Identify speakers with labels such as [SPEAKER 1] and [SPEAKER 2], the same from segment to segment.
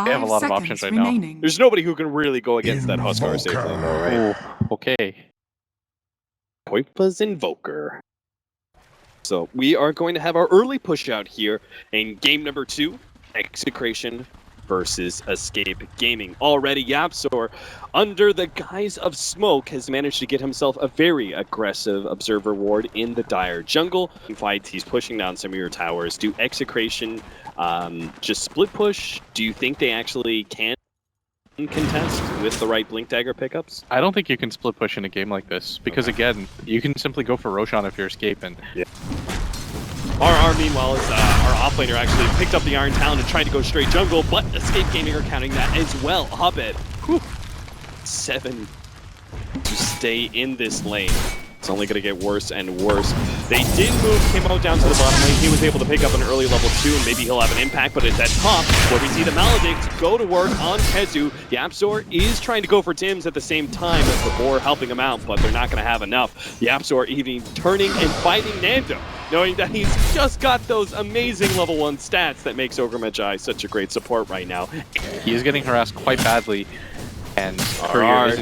[SPEAKER 1] They have a lot of options right now.
[SPEAKER 2] There's nobody who can really go against that Huskar safely, though, right?
[SPEAKER 1] Ooh, okay.
[SPEAKER 2] Koipa's Invoker. So we are going to have our early push out here in game number 2, Execration versus Escape Gaming. Already YapzOr, under the guise of smoke, has managed to get himself a very aggressive observer ward in the dire jungle. In fights, he's pushing down some of your towers. Do Execration just split push? Do you think they actually can contest with the right Blink Dagger pickups?
[SPEAKER 1] I don't think you can split push in a game like this, because again, you can simply go for Roshan if you're escaping.
[SPEAKER 2] Yeah. RR, meanwhile, is our offlaner actually picked up the Iron Talon and tried to go straight jungle, but Escape Gaming are counting that as well. Abed, 7 to stay in this lane. It's only going to get worse and worse. They did move Kimo down to the bottom lane. He was able to pick up an early level 2, and maybe he'll have an impact, but it's at top where we see the Maledict go to work on Kezu. YapzOr is trying to go for Tims at the same time before helping him out, but they're not going to have enough. YapzOr even turning and fighting Nando, knowing that he's just got those amazing level 1 stats that makes Ogremaggi such a great support right now.
[SPEAKER 1] He is getting harassed quite badly. And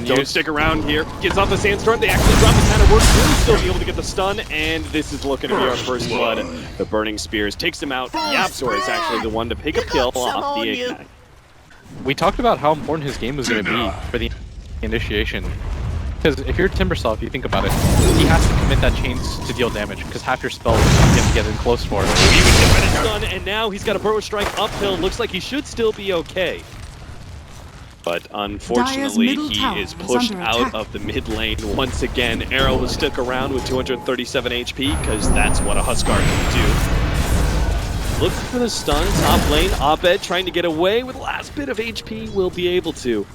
[SPEAKER 2] don't stick around here. Gets off the Sandstorm. They actually drop the counter. We're going to still be able to get the stun, and this is looking to be our first blood. The Burning Spears takes him out. YapzOr is actually the one to pick a kill off the Ignite.
[SPEAKER 1] We talked about how important his game was going to be for the initiation. Because if you're Timbersaw, if you think about it, he has to commit that chains to deal damage, because half your spells you have to get in close for.
[SPEAKER 2] He was hit by the stun, and now he's got a Burrow Strike uphill. Looks like he should still be okay. But unfortunately, he is pushed out of the mid lane once again. Arrow was stuck around with 237 HP, because that's what a Huskar can do. Looking for the stun, top lane. Abed trying to get away with last bit of HP, will be able to.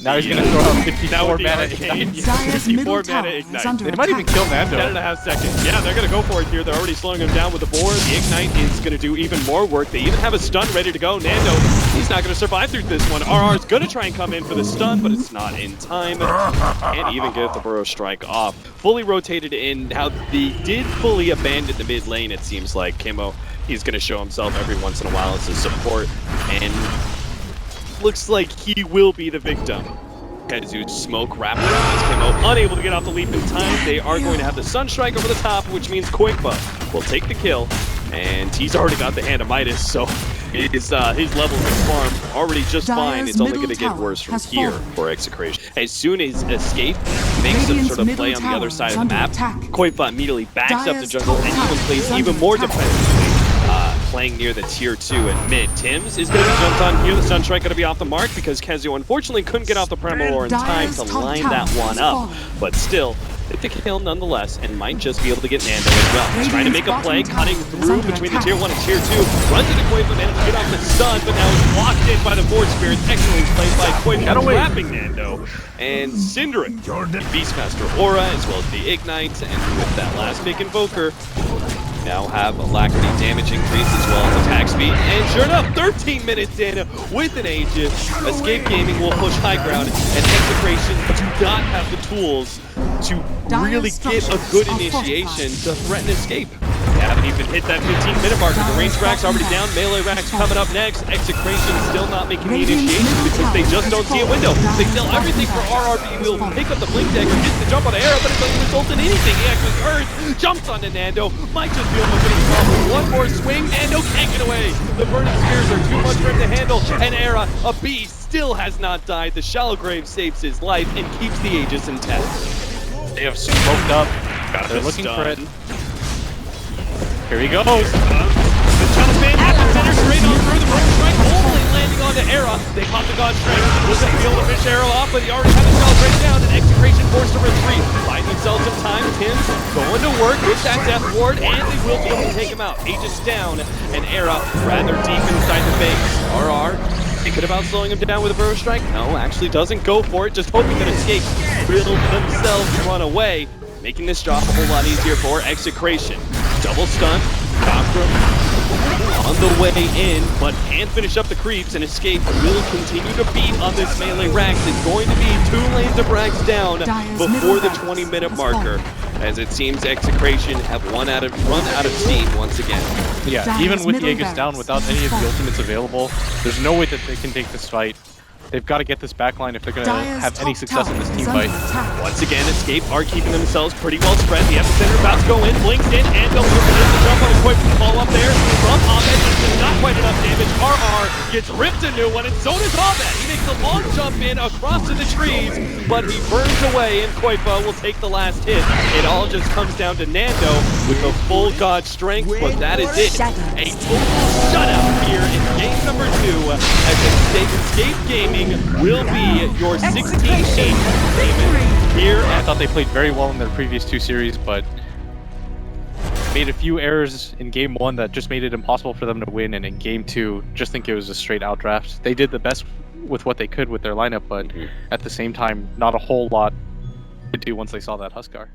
[SPEAKER 1] Now he's going to throw out 54 mana Ignite.
[SPEAKER 2] 54 mana Ignite.
[SPEAKER 1] They might even kill Nando.
[SPEAKER 2] 10.5 seconds. Yeah, they're going to go for it here. They're already slowing him down with the board. The Ignite is going to do even more work. They even have a stun ready to go. Nando, he's not going to survive through this one. RR is going to try and come in for the stun, but it's not in time. Can't even get the Burrow Strike off. Fully rotated in. Now, they did fully abandon the mid lane, it seems like. Kimo, he's going to show himself every once in a while as a support. And looks like he will be the victim. Kezu smoke wrapped around Kimo, unable to get off the leap in time. They are going to have the Sunstrike over the top, which means Koipa will take the kill. And he's already got the Hand of Midas, so his levels of farm already just fine. It's only going to get worse from here for Execration. As soon as Escape makes some sort of play on the other side of the map, Koipa immediately backs up the jungle and even plays even more defensively. Playing near the tier 2 and mid. Tims is going to be jumped on here. The Sunstrike going to be off the mark because Kezu unfortunately couldn't get off the Primal Roar in time to line that one up. But still, hit the kill nonetheless and might just be able to get Nando as well. He's trying to make a play, cutting through between the tier 1 and tier 2. Runs into Koipa, managed to get off the stun, but now he's locked in by the Board Spirits. Excellent play by Koipa, trapping Nando. And Cinderace, Beastmaster Aura, as well as the Ignite, and with that last pick Invoker, now have Alacrity damage increase as well as attack speed. And sure enough, 13 minutes in with an Aegis, Escape Gaming will push high ground, and Execration do not have the tools to really get a good initiation to threaten Escape. They haven't even hit that 15-minute marker. The range rack's already down, melee rack's coming up next. Execration still not making the initiation because they just don't see a window. They sell everything for RRB, will pick up the Blink Dagger, gets the jump on the arrow, but it doesn't result in anything. He actually turns, jumps onto Nando, might just be able to finish off with one more swing. Nando can't get away. The Burning Spears are too much for him to handle, and Era, a beast, still has not died. The Shallow Grave saves his life and keeps the Aegis intact.
[SPEAKER 1] They have smoked up. They're looking for it. Here he goes.
[SPEAKER 2] The Chalice at the center, straight on through. The Burning Strike only landing onto Era. They pop the God Strike. Wasn't able to finish Arrow off, but he already had the Chalice right down, and Execration forced to retreat. Find themselves some time. Tims going to work with that Death Ward, and they will be able to take him out. Aegis down, and Era rather deep inside the base. RR thinking about slowing him down with a Burrow Strike. No, actually doesn't go for it, just hoping that Escape will themselves run away, making this job a whole lot easier for Execration. Double stun, Doctor on the way in, but can't finish up the creeps, and Escape will continue to beat on this melee Rax. It's going to be 2 lanes of Rax down before the 20-minute marker, as it seems Execration have run out of steam once again.
[SPEAKER 1] Yeah, even with the Aegis down, without any of the ultimates available, there's no way that they can take this fight. They've got to get this backline if they're going to have any success in this team fight.
[SPEAKER 2] Once again, Escape are keeping themselves pretty well spread. The epicenter about to go in, blinks in, and they'll look at the jump on a quick follow up there from Ahmed. It's not quite enough damage. RR gets ripped a new one, and so does Ahmed. He makes a long jump in across to the trees, but he burns away, and Koifa will take the last hit. It all just comes down to Nando with the full god strength, but that is it. A total shutout here in game number 2 as Escape Gaming will be your 16-8 here.
[SPEAKER 1] I thought they played very well in their previous 2 series, but made a few errors in game 1 that just made it impossible for them to win, and in game 2, just think it was a straight outdraft. They did the best with what they could with their lineup, but at the same time, not a whole lot to do once they saw that Huskar.